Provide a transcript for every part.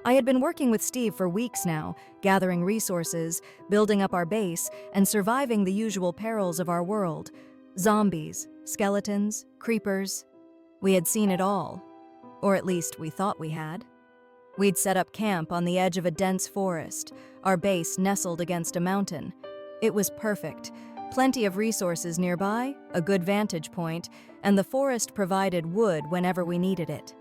I had been working with Steve for weeks now, gathering resources, building up our base, and surviving the usual perils of our world. Zombies, skeletons, creepers. We had seen it all. Or at least we thought we had. We'd set up camp on the edge of a dense forest, our base nestled against a mountain. It was perfect. Plenty of resources nearby, a good vantage point, and the forest provided wood whenever we needed it.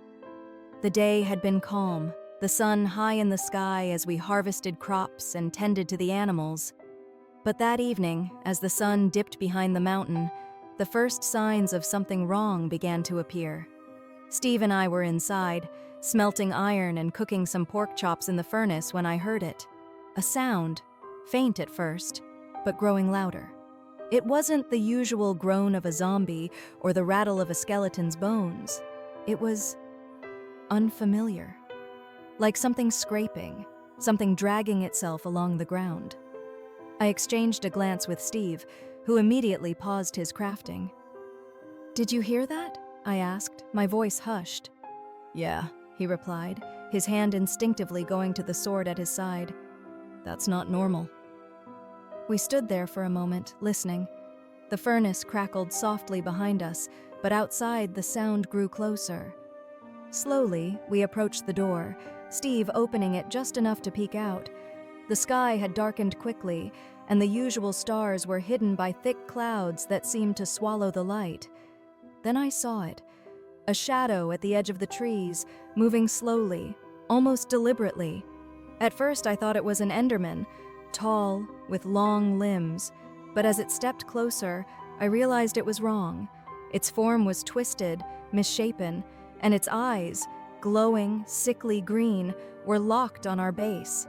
The day had been calm, the sun high in the sky as we harvested crops and tended to the animals. But that evening, as the sun dipped behind the mountain, the first signs of something wrong began to appear. Steve and I were inside, smelting iron and cooking some pork chops in the furnace when I heard it. A sound, faint at first, but growing louder. It wasn't the usual groan of a zombie or the rattle of a skeleton's bones. It was unfamiliar. Like something scraping, something dragging itself along the ground. I exchanged a glance with Steve, who immediately paused his crafting. "Did you hear that?" I asked, my voice hushed. "Yeah," he replied, his hand instinctively going to the sword at his side. "That's not normal." We stood there for a moment, listening. The furnace crackled softly behind us, but outside the sound grew closer. Slowly, we approached the door, Steve opening it just enough to peek out. The sky had darkened quickly, and the usual stars were hidden by thick clouds that seemed to swallow the light. Then I saw it, a shadow at the edge of the trees, moving slowly, almost deliberately. At first I thought it was an Enderman, tall, with long limbs, but as it stepped closer, I realized it was wrong. Its form was twisted, misshapen, and its eyes, glowing, sickly green, were locked on our base.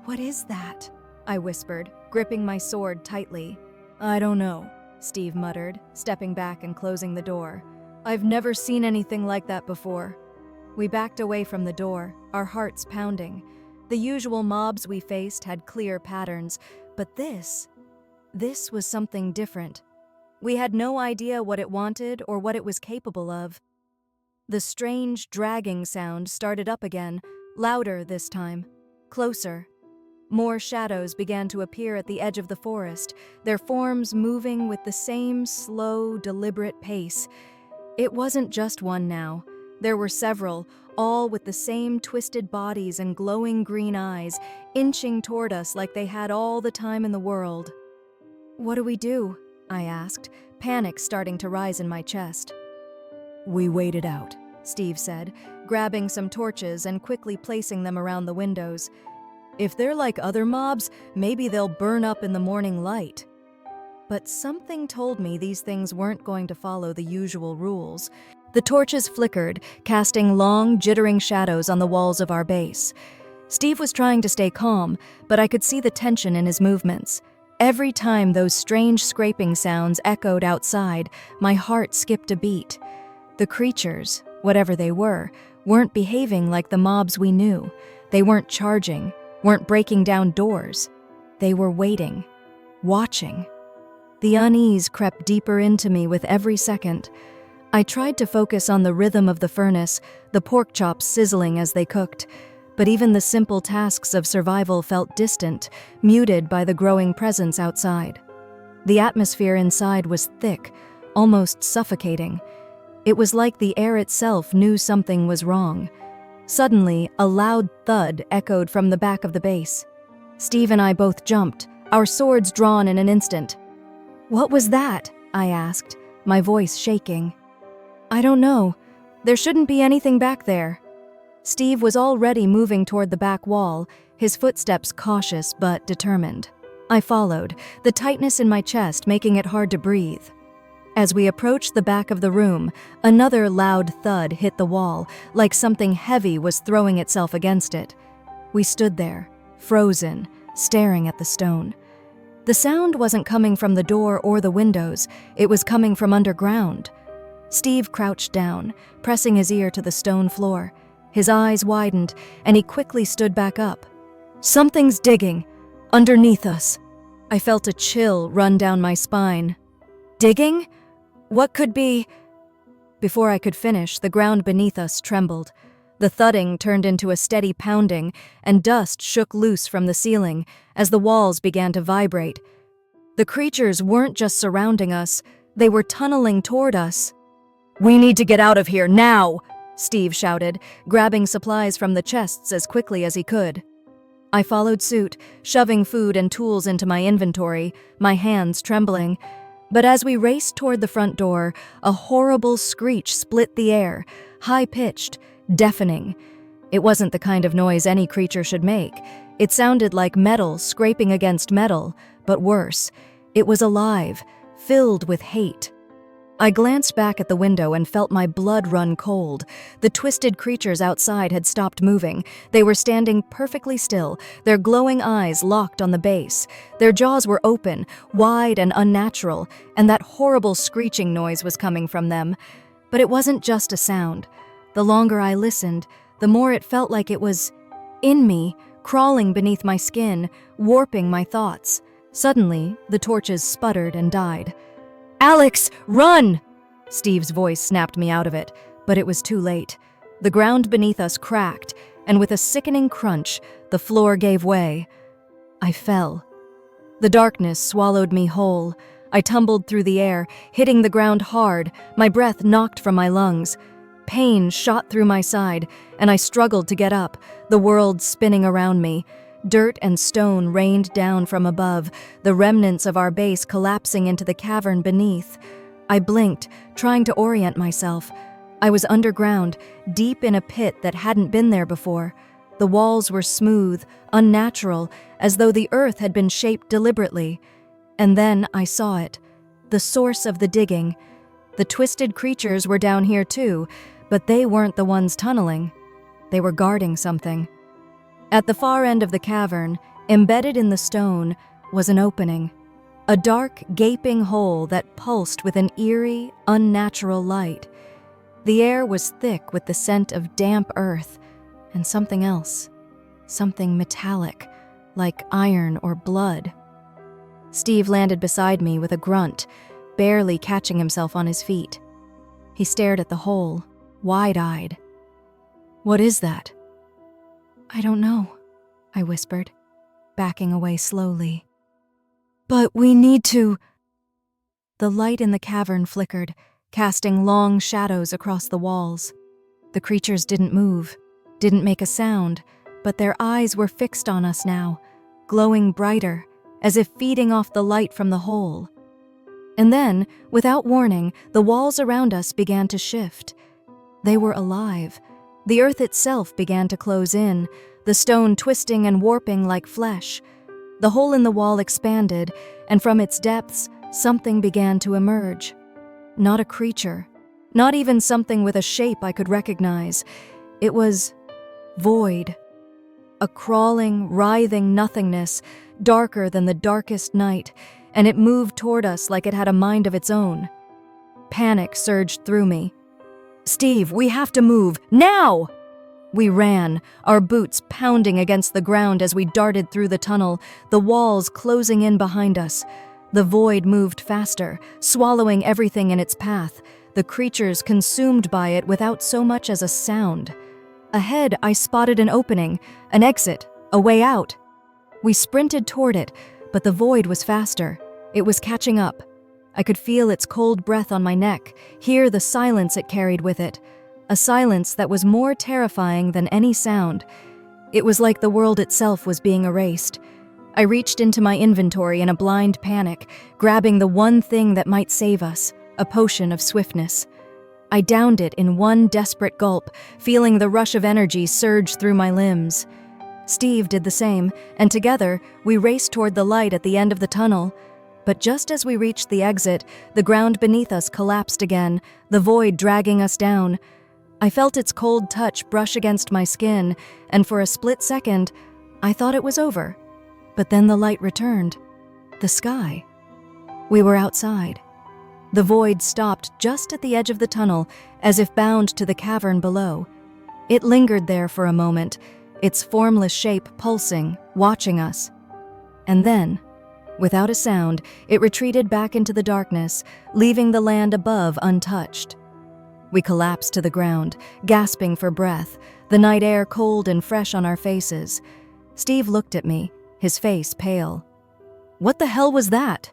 "What is that?" I whispered, gripping my sword tightly. "I don't know," Steve muttered, stepping back and closing the door. "I've never seen anything like that before." We backed away from the door, our hearts pounding. The usual mobs we faced had clear patterns, but this was something different. We had no idea what it wanted or what it was capable of. The strange, dragging sound started up again, louder this time, closer. More shadows began to appear at the edge of the forest, their forms moving with the same slow, deliberate pace. It wasn't just one now. There were several, all with the same twisted bodies and glowing green eyes, inching toward us like they had all the time in the world. "What do we do?" I asked, panic starting to rise in my chest. "We wait it out," Steve said, grabbing some torches and quickly placing them around the windows. "If they're like other mobs, maybe they'll burn up in the morning light." But something told me these things weren't going to follow the usual rules. The torches flickered, casting long, jittering shadows on the walls of our base. Steve was trying to stay calm, but I could see the tension in his movements. Every time those strange scraping sounds echoed outside, my heart skipped a beat. The creatures, whatever they were, weren't behaving like the mobs we knew. They weren't charging, weren't breaking down doors. They were waiting, watching. The unease crept deeper into me with every second. I tried to focus on the rhythm of the furnace, the pork chops sizzling as they cooked, but even the simple tasks of survival felt distant, muted by the growing presence outside. The atmosphere inside was thick, almost suffocating. It was like the air itself knew something was wrong. Suddenly, a loud thud echoed from the back of the base. Steve and I both jumped, our swords drawn in an instant. "What was that?" I asked, my voice shaking. "I don't know. There shouldn't be anything back there." Steve was already moving toward the back wall, his footsteps cautious but determined. I followed, the tightness in my chest making it hard to breathe. As we approached the back of the room, another loud thud hit the wall, like something heavy was throwing itself against it. We stood there, frozen, staring at the stone. The sound wasn't coming from the door or the windows, it was coming from underground. Steve crouched down, pressing his ear to the stone floor. His eyes widened, and he quickly stood back up. "Something's digging, underneath us." I felt a chill run down my spine. "Digging? What could be?" Before I could finish, the ground beneath us trembled. The thudding turned into a steady pounding, and dust shook loose from the ceiling as the walls began to vibrate. The creatures weren't just surrounding us, they were tunneling toward us. "We need to get out of here, now!" Steve shouted, grabbing supplies from the chests as quickly as he could. I followed suit, shoving food and tools into my inventory, my hands trembling. But as we raced toward the front door, a horrible screech split the air, high-pitched, deafening. It wasn't the kind of noise any creature should make. It sounded like metal scraping against metal, but worse. It was alive, filled with hate. I glanced back at the window and felt my blood run cold. The twisted creatures outside had stopped moving. They were standing perfectly still, their glowing eyes locked on the base. Their jaws were open, wide and unnatural, and that horrible screeching noise was coming from them. But it wasn't just a sound. The longer I listened, the more it felt like it was in me, crawling beneath my skin, warping my thoughts. Suddenly, the torches sputtered and died. "Alex, run!" Steve's voice snapped me out of it, but it was too late. The ground beneath us cracked, and with a sickening crunch, the floor gave way. I fell. The darkness swallowed me whole. I tumbled through the air, hitting the ground hard, my breath knocked from my lungs. Pain shot through my side, and I struggled to get up, the world spinning around me. Dirt and stone rained down from above, the remnants of our base collapsing into the cavern beneath. I blinked, trying to orient myself. I was underground, deep in a pit that hadn't been there before. The walls were smooth, unnatural, as though the earth had been shaped deliberately. And then I saw it, the source of the digging. The twisted creatures were down here too, but they weren't the ones tunneling. They were guarding something. At the far end of the cavern, embedded in the stone, was an opening. A dark, gaping hole that pulsed with an eerie, unnatural light. The air was thick with the scent of damp earth, and something else. Something metallic, like iron or blood. Steve landed beside me with a grunt, barely catching himself on his feet. He stared at the hole, wide-eyed. "What is that?" "I don't know," I whispered, backing away slowly. "But we need to—" The light in the cavern flickered, casting long shadows across the walls. The creatures didn't move, didn't make a sound, but their eyes were fixed on us now, glowing brighter, as if feeding off the light from the hole. And then, without warning, the walls around us began to shift. They were alive. The earth itself began to close in, the stone twisting and warping like flesh. The hole in the wall expanded, and from its depths, something began to emerge. Not a creature, not even something with a shape I could recognize. It was void. A crawling, writhing nothingness, darker than the darkest night, and it moved toward us like it had a mind of its own. Panic surged through me. "Steve, we have to move, now!" We ran, our boots pounding against the ground as we darted through the tunnel, the walls closing in behind us. The void moved faster, swallowing everything in its path, the creatures consumed by it without so much as a sound. Ahead, I spotted an opening, an exit, a way out. We sprinted toward it, but the void was faster. It was catching up. I could feel its cold breath on my neck, hear the silence it carried with it, a silence that was more terrifying than any sound. It was like the world itself was being erased. I reached into my inventory in a blind panic, grabbing the one thing that might save us, a potion of swiftness. I downed it in one desperate gulp, feeling the rush of energy surge through my limbs. Steve did the same, and together, we raced toward the light at the end of the tunnel. But just as we reached the exit, the ground beneath us collapsed again, the void dragging us down. I felt its cold touch brush against my skin, and for a split second, I thought it was over. But then the light returned. The sky. We were outside. The void stopped just at the edge of the tunnel, as if bound to the cavern below. It lingered there for a moment, its formless shape pulsing, watching us. And then, without a sound, it retreated back into the darkness, leaving the land above untouched. We collapsed to the ground, gasping for breath, the night air cold and fresh on our faces. Steve looked at me, his face pale. "What the hell was that?"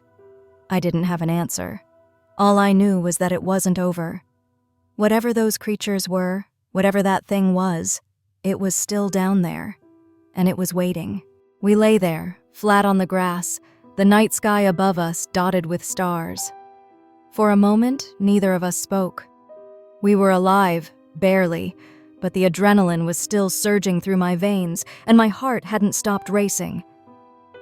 I didn't have an answer. All I knew was that it wasn't over. Whatever those creatures were, whatever that thing was, it was still down there, and it was waiting. We lay there, flat on the grass, the night sky above us dotted with stars. For a moment, neither of us spoke. We were alive, barely, but the adrenaline was still surging through my veins, and my heart hadn't stopped racing.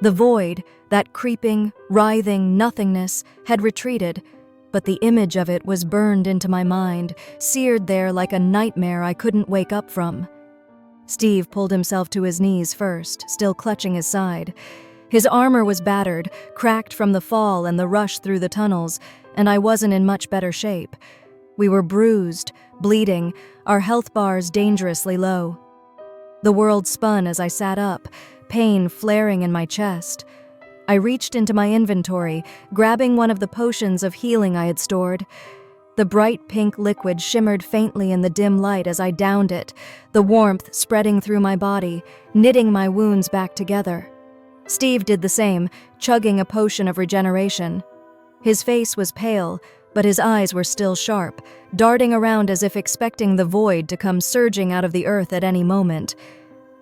The void, that creeping, writhing nothingness, had retreated, but the image of it was burned into my mind, seared there like a nightmare I couldn't wake up from. Steve pulled himself to his knees first, still clutching his side. His armor was battered, cracked from the fall and the rush through the tunnels, and I wasn't in much better shape. We were bruised, bleeding, our health bars dangerously low. The world spun as I sat up, pain flaring in my chest. I reached into my inventory, grabbing one of the potions of healing I had stored. The bright pink liquid shimmered faintly in the dim light as I downed it, the warmth spreading through my body, knitting my wounds back together. Steve did the same, chugging a potion of regeneration. His face was pale, but his eyes were still sharp, darting around as if expecting the void to come surging out of the earth at any moment.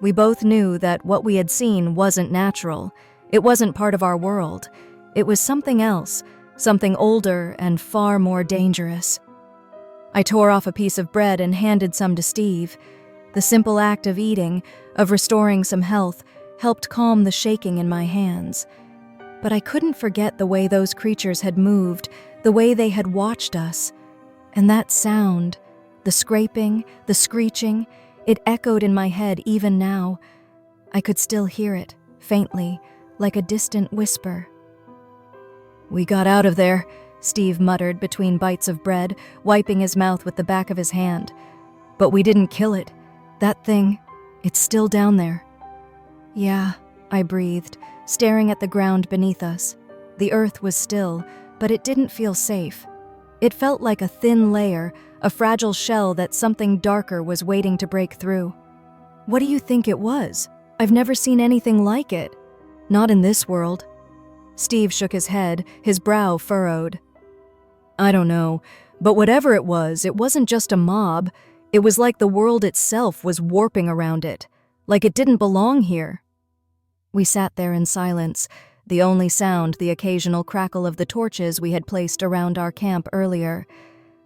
We both knew that what we had seen wasn't natural. It wasn't part of our world. It was something else, something older and far more dangerous. I tore off a piece of bread and handed some to Steve. The simple act of eating, of restoring some health, helped calm the shaking in my hands. But I couldn't forget the way those creatures had moved, the way they had watched us. And that sound, the scraping, the screeching, it echoed in my head even now. I could still hear it, faintly, like a distant whisper. "We got out of there," Steve muttered between bites of bread, wiping his mouth with the back of his hand. "But we didn't kill it. That thing, it's still down there." "Yeah," I breathed, staring at the ground beneath us. The earth was still, but it didn't feel safe. It felt like a thin layer, a fragile shell that something darker was waiting to break through. "What do you think it was? I've never seen anything like it. Not in this world." Steve shook his head, his brow furrowed. "I don't know, but whatever it wasn't just a mob. It was like the world itself was warping around it, like it didn't belong here." We sat there in silence, the only sound the occasional crackle of the torches we had placed around our camp earlier.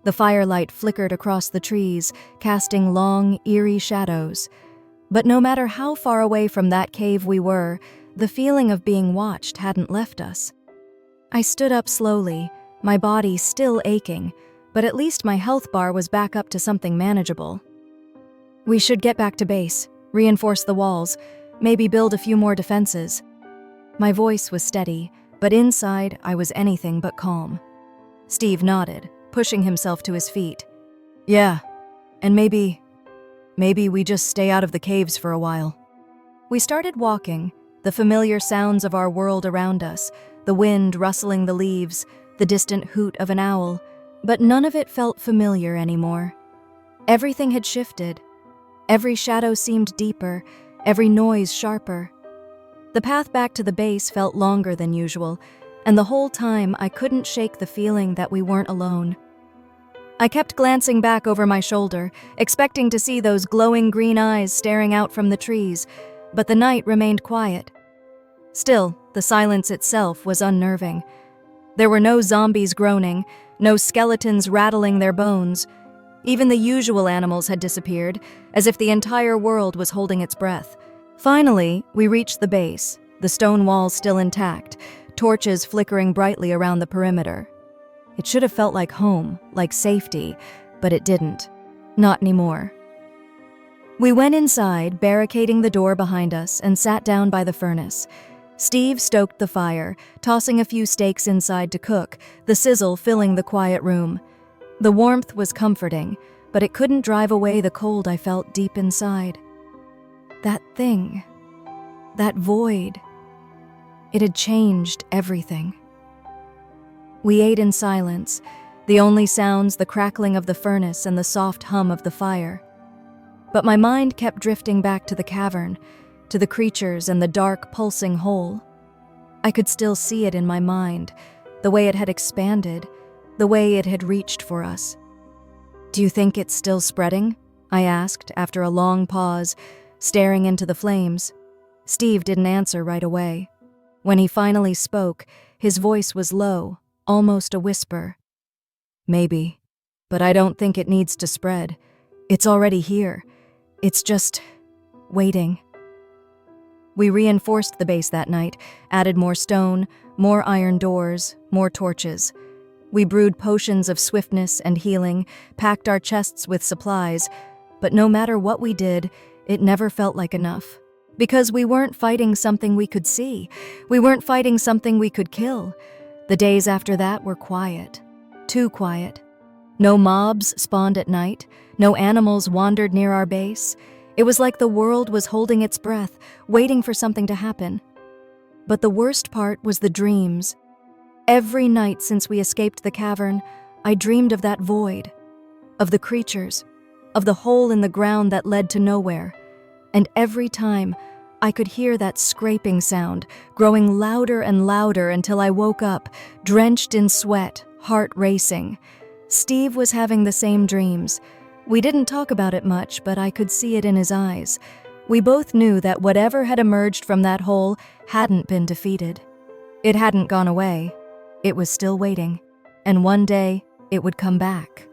The firelight flickered across the trees, casting long, eerie shadows. But no matter how far away from that cave we were, the feeling of being watched hadn't left us. I stood up slowly, my body still aching, but at least my health bar was back up to something manageable. "We should get back to base, reinforce the walls, maybe build a few more defenses." My voice was steady, but inside I was anything but calm. Steve nodded, pushing himself to his feet. "Yeah, and maybe we just stay out of the caves for a while." We started walking, the familiar sounds of our world around us, the wind rustling the leaves, the distant hoot of an owl, but none of it felt familiar anymore. Everything had shifted. Every shadow seemed deeper, every noise sharper. The path back to the base felt longer than usual, and the whole time I couldn't shake the feeling that we weren't alone. I kept glancing back over my shoulder, expecting to see those glowing green eyes staring out from the trees, but the night remained quiet. Still, the silence itself was unnerving. There were no zombies groaning, no skeletons rattling their bones. Even the usual animals had disappeared, as if the entire world was holding its breath. Finally, we reached the base, the stone walls still intact, torches flickering brightly around the perimeter. It should have felt like home, like safety, but it didn't. Not anymore. We went inside, barricading the door behind us, and sat down by the furnace. Steve stoked the fire, tossing a few steaks inside to cook, the sizzle filling the quiet room. The warmth was comforting, but it couldn't drive away the cold I felt deep inside. That thing, that void, it had changed everything. We ate in silence, the only sounds the crackling of the furnace and the soft hum of the fire. But my mind kept drifting back to the cavern, to the creatures and the dark, pulsing hole. I could still see it in my mind, the way it had expanded, the way it had reached for us. "Do you think it's still spreading?" I asked after a long pause, staring into the flames. Steve didn't answer right away. When he finally spoke, his voice was low, almost a whisper. "Maybe, but I don't think it needs to spread. It's already here. It's just waiting." We reinforced the base that night, added more stone, more iron doors, more torches. We brewed potions of swiftness and healing, packed our chests with supplies, but no matter what we did, it never felt like enough. Because we weren't fighting something we could see. We weren't fighting something we could kill. The days after that were quiet. Too quiet. No mobs spawned at night. No animals wandered near our base. It was like the world was holding its breath, waiting for something to happen. But the worst part was the dreams. Every night since we escaped the cavern, I dreamed of that void, of the creatures, of the hole in the ground that led to nowhere. And every time, I could hear that scraping sound, growing louder and louder until I woke up, drenched in sweat, heart racing. Steve was having the same dreams. We didn't talk about it much, but I could see it in his eyes. We both knew that whatever had emerged from that hole hadn't been defeated. It hadn't gone away. It was still waiting, and one day it would come back.